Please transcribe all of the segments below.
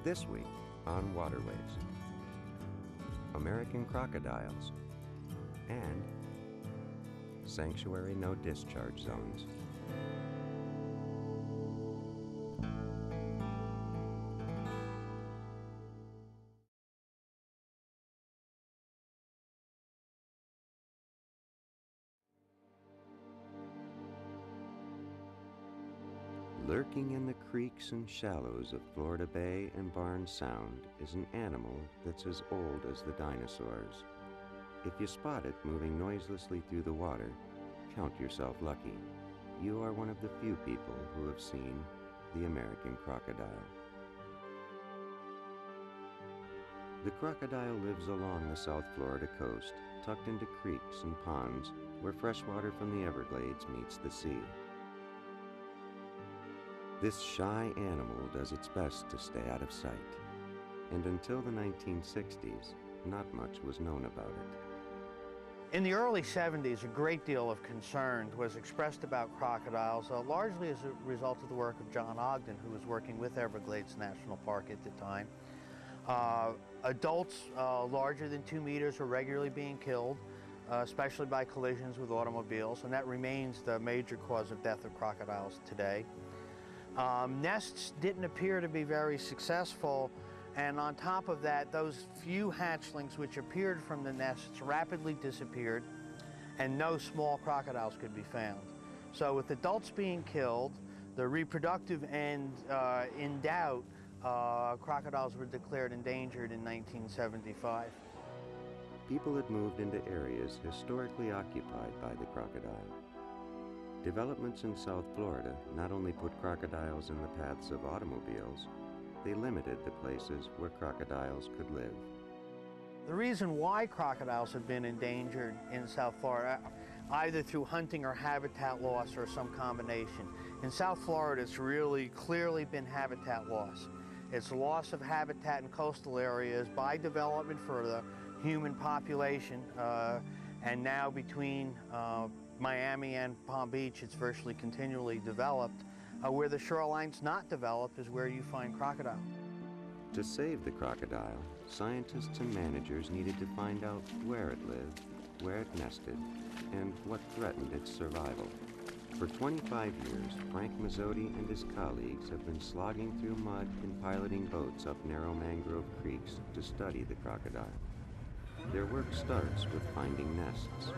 This week on Waterways, American crocodiles and sanctuary no discharge zones. Lurking in the creeks and shallows of Florida Bay and Barnes Sound is an animal that's as old as the dinosaurs. If you spot it moving noiselessly through the water, count yourself lucky. You are one of the few people who have seen the American crocodile. The crocodile lives along the South Florida coast, tucked into creeks and ponds where fresh water from the Everglades meets the sea. This shy animal does its best to stay out of sight, and until the 1960s, not much was known about it. In the early 70s, a great deal of concern was expressed about crocodiles, largely as a result of the work of John Ogden, who was working with Everglades National Park at the time. Adults larger than 2 meters were regularly being killed, especially by collisions with automobiles, and that remains the major cause of death of crocodiles today. Nests didn't appear to be very successful, and on top of that, those few hatchlings which appeared from the nests rapidly disappeared, and no small crocodiles could be found. So with adults being killed, the reproductive end in doubt, crocodiles were declared endangered in 1975. People had moved into areas historically occupied by the crocodile. Developments in South Florida not only put crocodiles in the paths of automobiles, they limited the places where crocodiles could live. The reason why crocodiles have been endangered in South Florida, either through hunting or habitat loss or some combination. In South Florida, it's really clearly been habitat loss. It's loss of habitat in coastal areas by development for the human population, and now between Miami and Palm Beach, it's virtually continually developed. Where the shoreline's not developed is where you find crocodile. To save the crocodile, scientists and managers needed to find out where it lived, where it nested, and what threatened its survival. For 25 years, Frank Mazzotti and his colleagues have been slogging through mud and piloting boats up narrow mangrove creeks to study the crocodile. Their work starts with finding nests.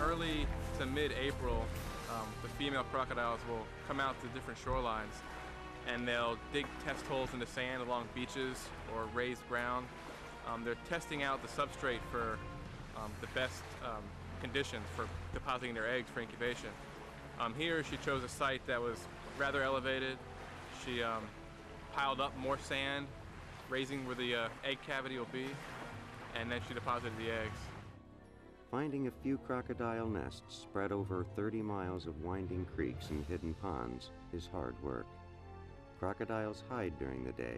Early to mid-April, the female crocodiles will come out to different shorelines, and they'll dig test holes in the sand along beaches or raised ground. They're testing out the substrate for the best conditions for depositing their eggs for incubation. Here she chose a site that was rather elevated. She piled up more sand, raising where the egg cavity will be, and then she deposited the eggs. Finding a few crocodile nests spread over 30 miles of winding creeks and hidden ponds is hard work. Crocodiles hide during the day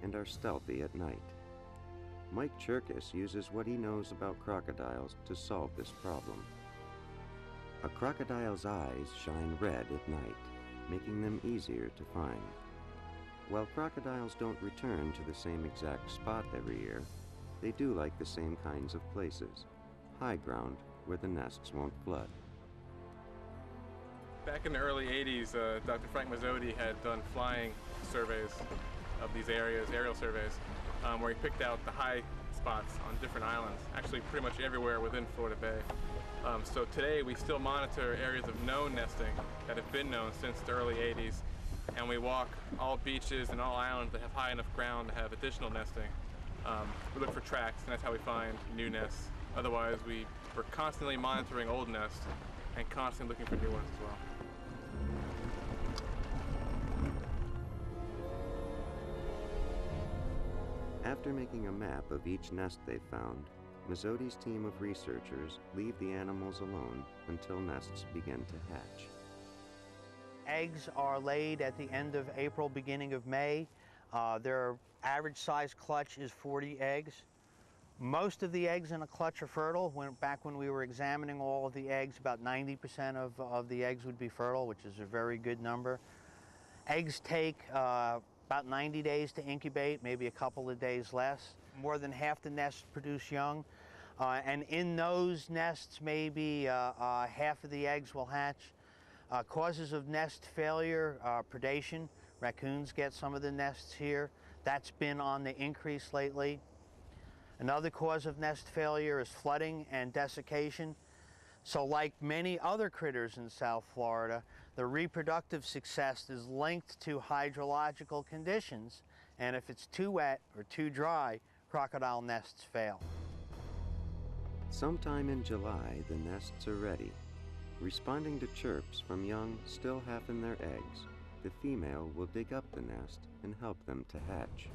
and are stealthy at night. Mike Cherkis uses what he knows about crocodiles to solve this problem. A crocodile's eyes shine red at night, making them easier to find. While crocodiles don't return to the same exact spot every year, they do like the same kinds of places. High ground where the nests won't flood. Back in the early 80s, Dr. Frank Mazzotti had done flying surveys of these areas, aerial surveys, where he picked out the high spots on different islands, actually pretty much everywhere within Florida Bay. So today we still monitor areas of known nesting that have been known since the early 80s, and we walk all beaches and all islands that have high enough ground to have additional nesting. We look for tracks, and that's how we find new nests. Otherwise, we're constantly monitoring old nests and constantly looking for new ones as well. After making a map of each nest they found, Mazzotti's team of researchers leave the animals alone until nests begin to hatch. eggs are laid at the end of April, beginning of May. Their average size clutch is 40 eggs. Most of the eggs in a clutch are fertile. Back when we were examining all of the eggs, about 90% of the eggs would be fertile, which is a very good number. Eggs take about 90 days to incubate, maybe a couple of days less. More than half the nests produce young. And in those nests, maybe half of the eggs will hatch. Causes of nest failure, predation. Raccoons get some of the nests here. That's been on the increase lately. Another cause of nest failure is flooding and desiccation. So like many other critters in South Florida, the reproductive success is linked to hydrological conditions, and if it's too wet or too dry, crocodile nests fail. Sometime in July, the nests are ready. Responding to chirps from young still half in their eggs, the female will dig up the nest and help them to hatch.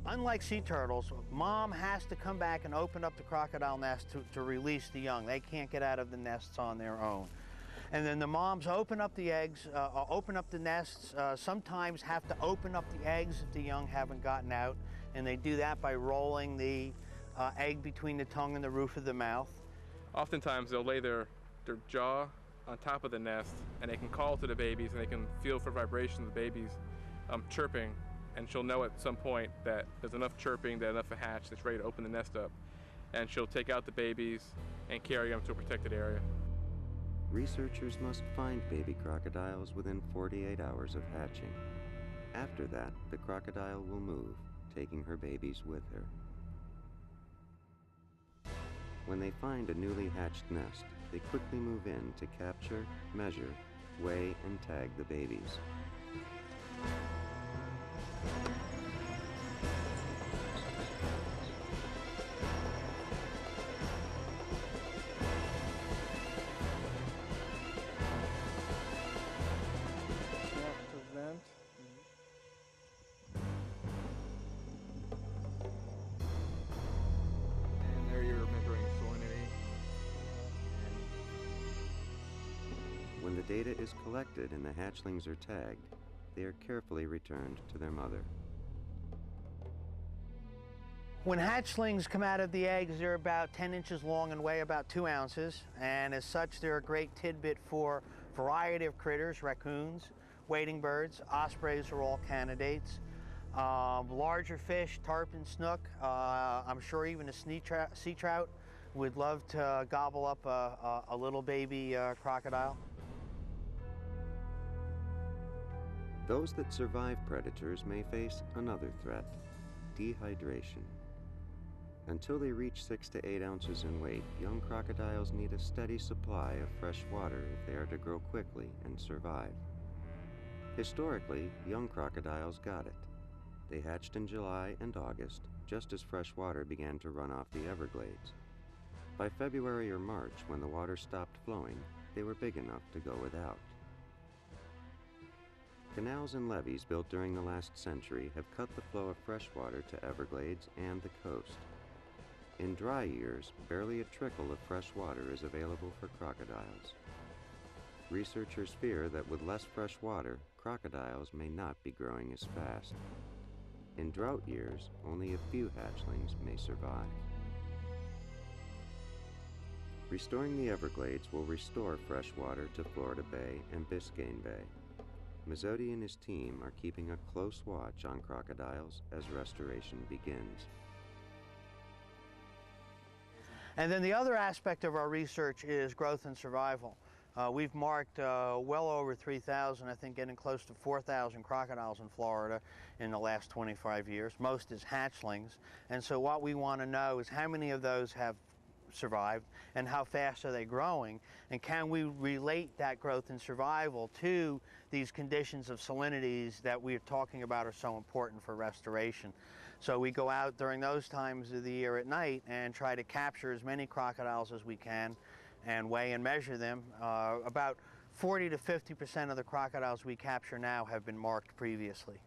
Unlike sea turtles, mom has to come back and open up the crocodile nest to release the young. They can't get out of the nests on their own. And then the moms open up the eggs, open up the nests, sometimes have to open up the eggs if the young haven't gotten out, and they do that by rolling the egg between the tongue and the roof of the mouth. Oftentimes they'll lay their jaw on top of the nest, and they can call to the babies, and they can feel for vibration of the babies chirping, and she'll know at some point that there's enough chirping, that enough to hatch, that's ready to open the nest up. And she'll take out the babies and carry them to a protected area. Researchers must find baby crocodiles within 48 hours of hatching. After that, the crocodile will move, taking her babies with her. When they find a newly hatched nest, they quickly move in to capture, measure, weigh, and tag the babies. When the data is collected and the hatchlings are tagged, they are carefully returned to their mother. When hatchlings come out of the eggs, they're about 10 inches long and weigh about 2 ounces, and as such they're a great tidbit for a variety of critters: raccoons, wading birds, ospreys are all candidates. Larger fish, tarpon, snook, I'm sure even a sea trout would love to gobble up a little baby crocodile. Those that survive predators may face another threat: dehydration. Until they reach 6 to 8 ounces in weight, young crocodiles need a steady supply of fresh water if they are to grow quickly and survive. Historically, young crocodiles got it. They hatched in July and August, just as fresh water began to run off the Everglades. By February or March, when the water stopped flowing, they were big enough to go without. Canals and levees built during the last century have cut the flow of fresh water to Everglades and the coast. In dry years, barely a trickle of fresh water is available for crocodiles. Researchers fear that with less fresh water, crocodiles may not be growing as fast. In drought years, only a few hatchlings may survive. Restoring the Everglades will restore fresh water to Florida Bay and Biscayne Bay. Mazzotti and his team are keeping a close watch on crocodiles as restoration begins. And then the other aspect of our research is growth and survival. We've marked well over 3,000, I think getting close to 4,000 crocodiles in Florida in the last 25 years. Most is hatchlings. And so what we want to know is how many of those have survived and how fast are they growing, and can we relate that growth and survival to these conditions of salinities that we're talking about are so important for restoration. So we go out during those times of the year at night and try to capture as many crocodiles as we can and weigh and measure them. About 40 to 50% of the crocodiles we capture now have been marked previously.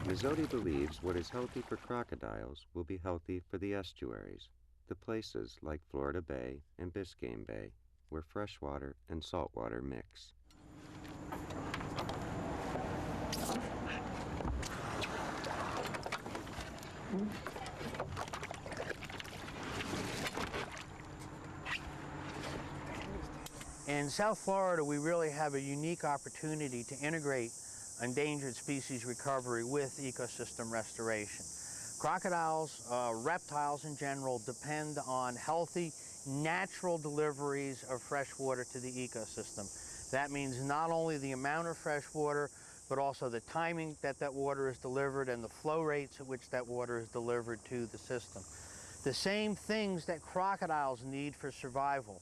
Mizzotti believes what is healthy for crocodiles will be healthy for the estuaries, the places like Florida Bay and Biscayne Bay, where freshwater and saltwater mix. In South Florida, we really have a unique opportunity to integrate endangered species recovery with ecosystem restoration. Crocodiles, reptiles in general, depend on healthy, natural deliveries of fresh water to the ecosystem. That means not only the amount of fresh water, but also the timing that that water is delivered and the flow rates at which that water is delivered to the system. The same things that crocodiles need for survival.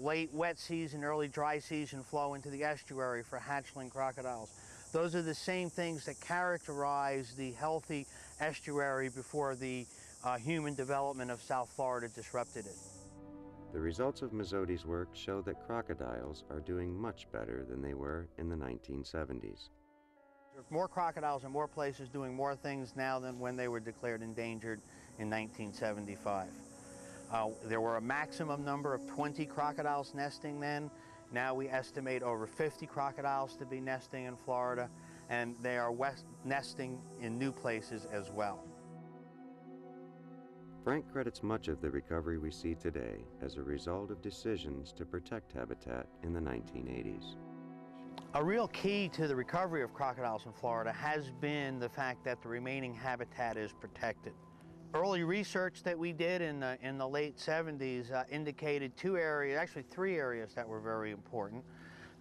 Late wet season, early dry season flow into the estuary for hatchling crocodiles. Those are the same things that characterize the healthy estuary before the human development of South Florida disrupted it. The results of Mizzotti's work show that crocodiles are doing much better than they were in the 1970s. There are more crocodiles in more places doing more things now than when they were declared endangered in 1975. There were a maximum number of 20 crocodiles nesting then. Now we estimate over 50 crocodiles to be nesting in Florida, and they are nesting in new places as well. Frank credits much of the recovery we see today as a result of decisions to protect habitat in the 1980s. A real key to the recovery of crocodiles in Florida has been the fact that the remaining habitat is protected. Early research that we did in the late 70s indicated two areas, actually three areas that were very important.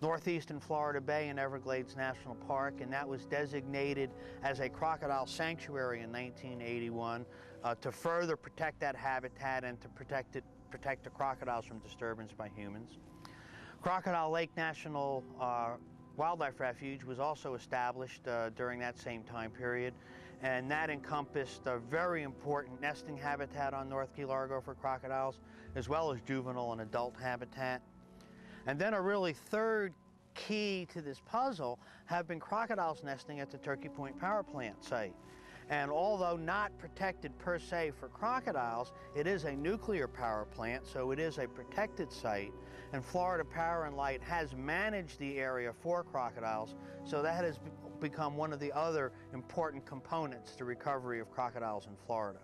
Northeastern Florida Bay and Everglades National Park, and that was designated as a crocodile sanctuary in 1981 to further protect that habitat and to protect the crocodiles from disturbance by humans. Crocodile Lake National Wildlife Refuge was also established during that same time period, and that encompassed a very important nesting habitat on North Key Largo for crocodiles, as well as juvenile and adult habitat. And then a really third key to this puzzle have been crocodiles nesting at the Turkey Point Power Plant site. And although not protected per se for crocodiles, it is a nuclear power plant, so it is a protected site. And Florida Power and Light has managed the area for crocodiles, so that has become one of the other important components to recovery of crocodiles in Florida.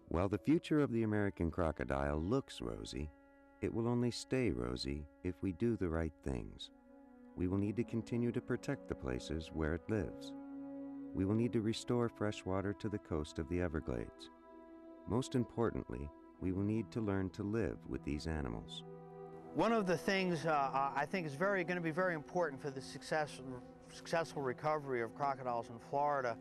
While the future of the American crocodile looks rosy, it will only stay rosy if we do the right things. We will need to continue to protect the places where it lives. We will need to restore fresh water to the coast of the Everglades. Most importantly, we will need to learn to live with these animals. One of the things I think is going to be very important for the successful recovery of crocodiles in Florida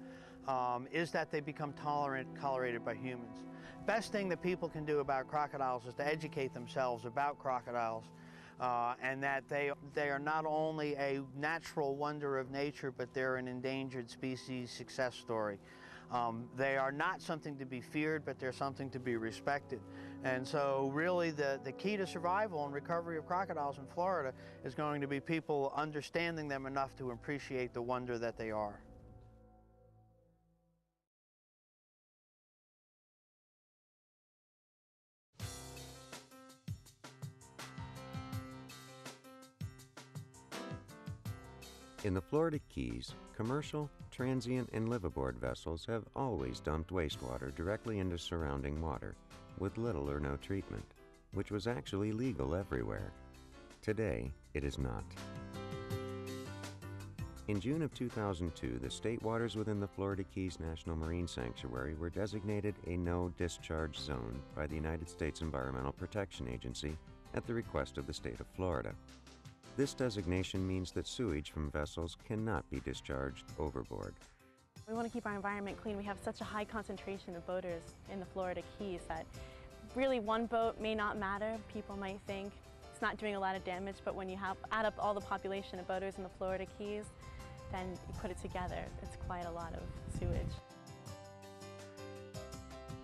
is that they become tolerated by humans. Best thing that people can do about crocodiles is to educate themselves about crocodiles and that they are not only a natural wonder of nature, but they're an endangered species success story. They are not something to be feared, but they're something to be respected. And so really the key to survival and recovery of crocodiles in Florida is going to be people understanding them enough to appreciate the wonder that they are. In the Florida Keys, commercial, transient, and liveaboard vessels have always dumped wastewater directly into surrounding water, with little or no treatment, which was actually legal everywhere. Today, it is not. In June of 2002, the state waters within the Florida Keys National Marine Sanctuary were designated a no-discharge zone by the United States Environmental Protection Agency at the request of the state of Florida. This designation means that sewage from vessels cannot be discharged overboard. We want to keep our environment clean. We have such a high concentration of boaters in the Florida Keys that really one boat may not matter. People might think it's not doing a lot of damage, but when you add up all the population of boaters in the Florida Keys, then you put it together, it's quite a lot of sewage.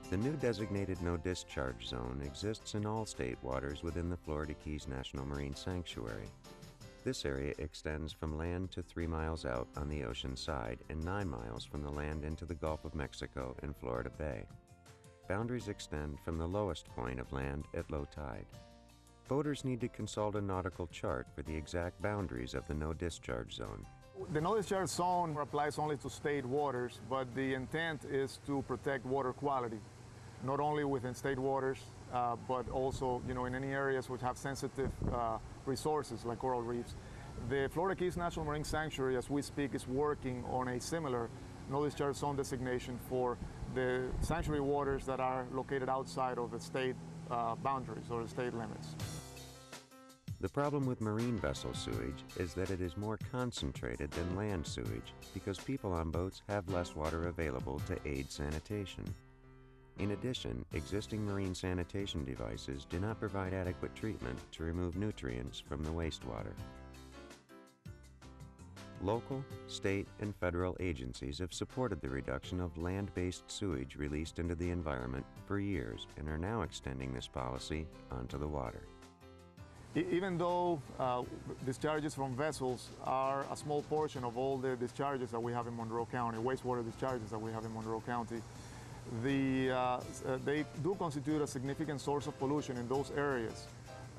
The new designated no-discharge zone exists in all state waters within the Florida Keys National Marine Sanctuary. This area extends from land to 3 miles out on the ocean side and 9 miles from the land into the Gulf of Mexico and Florida Bay. Boundaries extend from the lowest point of land at low tide. Boaters need to consult a nautical chart for the exact boundaries of the no-discharge zone. The no-discharge zone applies only to state waters, but the intent is to protect water quality, not only within state waters, but also, in any areas which have sensitive resources like coral reefs. The Florida Keys National Marine Sanctuary, as we speak, is working on a similar no-discharge zone designation for the sanctuary waters that are located outside of the state boundaries or the state limits. The problem with marine vessel sewage is that it is more concentrated than land sewage because people on boats have less water available to aid sanitation. In addition, existing marine sanitation devices do not provide adequate treatment to remove nutrients from the wastewater. Local, state, and federal agencies have supported the reduction of land-based sewage released into the environment for years and are now extending this policy onto the water. Even though discharges from vessels are a small portion of all the discharges that we have in Monroe County, wastewater discharges that we have in Monroe County, they do constitute a significant source of pollution in those areas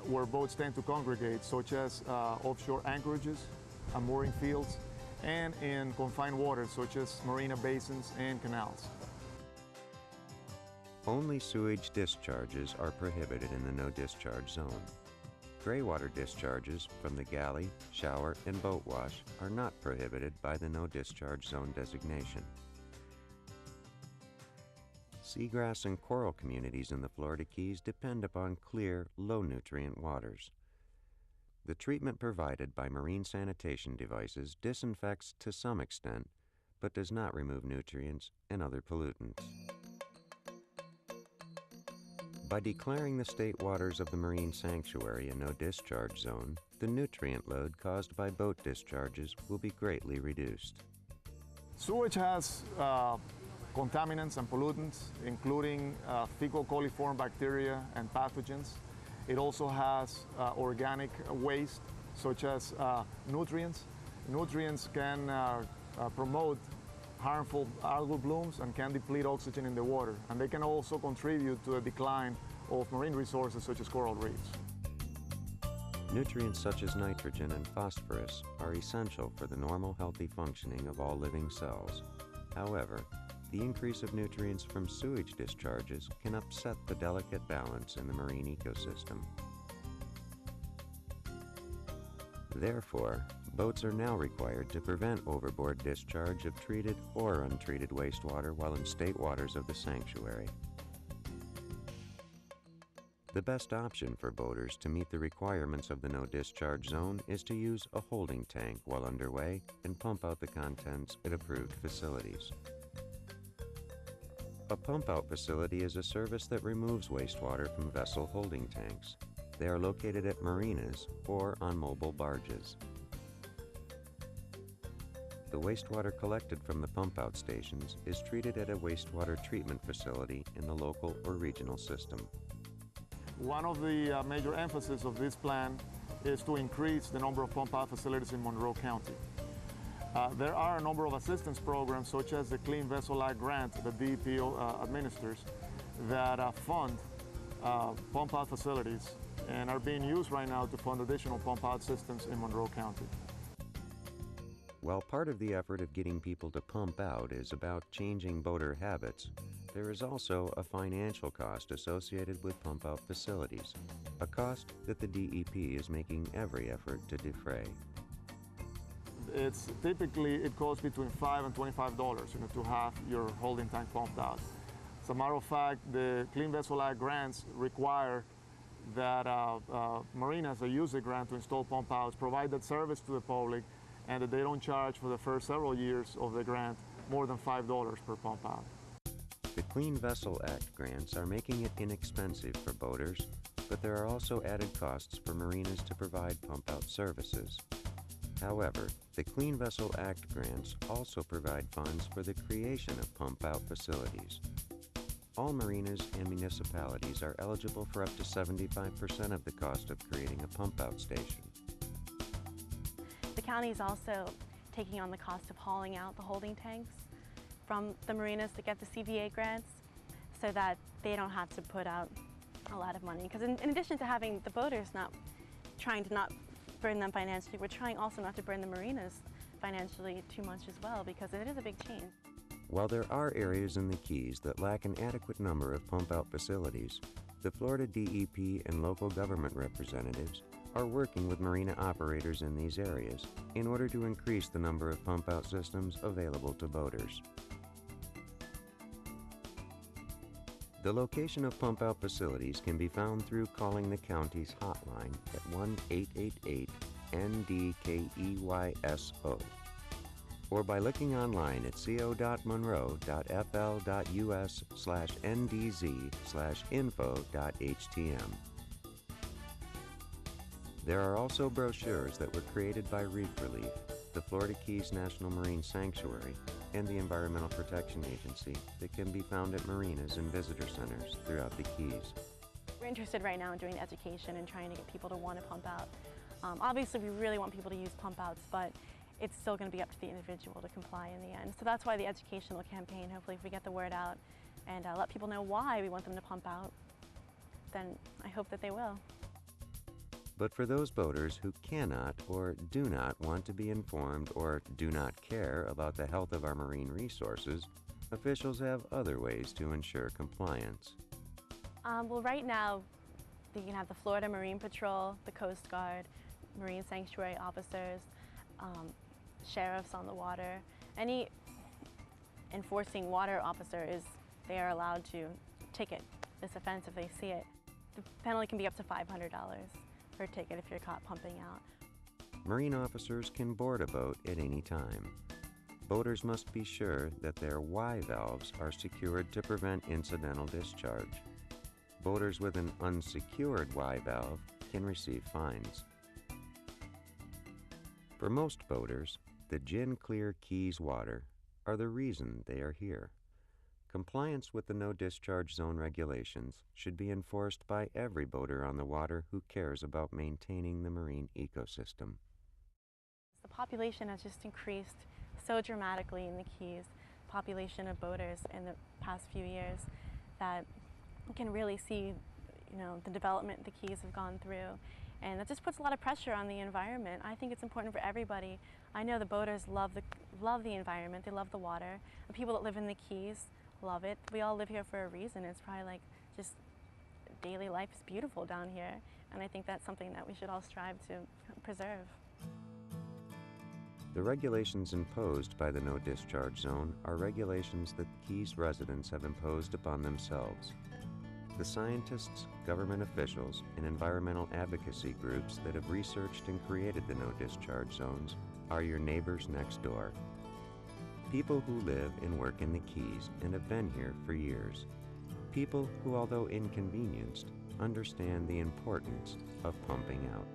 where boats tend to congregate, such as offshore anchorages and mooring fields, and in confined waters, such as marina basins and canals. Only sewage discharges are prohibited in the no-discharge zone. Graywater discharges from the galley, shower, and boat wash are not prohibited by the no-discharge zone designation. Seagrass and coral communities in the Florida Keys depend upon clear, low-nutrient waters. The treatment provided by marine sanitation devices disinfects to some extent, but does not remove nutrients and other pollutants. By declaring the state waters of the marine sanctuary a no-discharge zone, the nutrient load caused by boat discharges will be greatly reduced. Sewage has contaminants and pollutants, including fecal coliform bacteria and pathogens. It also has organic waste, such as nutrients. Nutrients can promote harmful algal blooms and can deplete oxygen in the water. And they can also contribute to a decline of marine resources such as coral reefs. Nutrients such as nitrogen and phosphorus are essential for the normal healthy functioning of all living cells. However, the increase of nutrients from sewage discharges can upset the delicate balance in the marine ecosystem. Therefore, boats are now required to prevent overboard discharge of treated or untreated wastewater while in state waters of the sanctuary. The best option for boaters to meet the requirements of the no-discharge zone is to use a holding tank while underway and pump out the contents at approved facilities. A pump-out facility is a service that removes wastewater from vessel holding tanks. They are located at marinas or on mobile barges. The wastewater collected from the pump-out stations is treated at a wastewater treatment facility in the local or regional system. One of the major emphasis of this plan is to increase the number of pump-out facilities in Monroe County. There are a number of assistance programs, such as the Clean Vessel Act grant that DEP administers, that fund pump-out facilities and are being used right now to fund additional pump-out systems in Monroe County. While part of the effort of getting people to pump out is about changing boater habits, there is also a financial cost associated with pump-out facilities, a cost that the DEP is making every effort to defray. It costs between $5 and $25 to have your holding tank pumped out. As a matter of fact, the Clean Vessel Act grants require that marinas that use the grant to install pump outs provide that service to the public, and that they don't charge for the first several years of the grant more than $5 per pump out. The Clean Vessel Act grants are making it inexpensive for boaters, but there are also added costs for marinas to provide pump-out services. However, the Clean Vessel Act grants also provide funds for the creation of pump-out facilities. All marinas and municipalities are eligible for up to 75% of the cost of creating a pump-out station. county is also taking on the cost of hauling out the holding tanks from the marinas to get the CVA grants so that they don't have to put out a lot of money. Because in addition to having the boaters trying to not burn them financially, we're trying also not to burn the marinas financially too much as well, because it is a big change. While there are areas in the Keys that lack an adequate number of pump-out facilities, the Florida DEP and local government representatives are working with marina operators in these areas in order to increase the number of pump-out systems available to boaters. The location of pump-out facilities can be found through calling the county's hotline at 1-888-NDKEYSO or by looking online at co.monroe.fl.us/ndz/info.htm. There are also brochures that were created by Reef Relief, the Florida Keys National Marine Sanctuary, and the Environmental Protection Agency that can be found at marinas and visitor centers throughout the Keys. We're interested right now in doing education and trying to get people to want to pump out. Obviously, we really want people to use pump outs, but it's still going to be up to the individual to comply in the end. So that's why the educational campaign, hopefully if we get the word out and let people know why we want them to pump out, then I hope that they will. But for those boaters who cannot or do not want to be informed or do not care about the health of our marine resources, officials have other ways to ensure compliance. Well, right now, you can have the Florida Marine Patrol, the Coast Guard, Marine Sanctuary officers, sheriffs on the water. Any enforcing water officer they are allowed to ticket this offense if they see it. The penalty can be up to $500 per ticket if you're caught pumping out. Marine officers can board a boat at any time. Boaters must be sure that their Y valves are secured to prevent incidental discharge. Boaters with an unsecured Y valve can receive fines. For most boaters, the Gin Clear Keys water are the reason they are here. Compliance with the no discharge zone regulations should be enforced by every boater on the water who cares about maintaining the marine ecosystem. The population has just increased so dramatically in the Keys, population of boaters in the past few years, that you can really see, the development the Keys have gone through. And that just puts a lot of pressure on the environment. I think it's important for everybody. I know the boaters love the environment, they love the water. The people that live in the Keys love it. We all live here for a reason. It's probably like just daily life is beautiful down here. And I think that's something that we should all strive to preserve. The regulations imposed by the no discharge zone are regulations that Keys residents have imposed upon themselves. The scientists, government officials, and environmental advocacy groups that have researched and created the no-discharge zones are your neighbors next door. People who live and work in the Keys and have been here for years. People who, although inconvenienced, understand the importance of pumping out.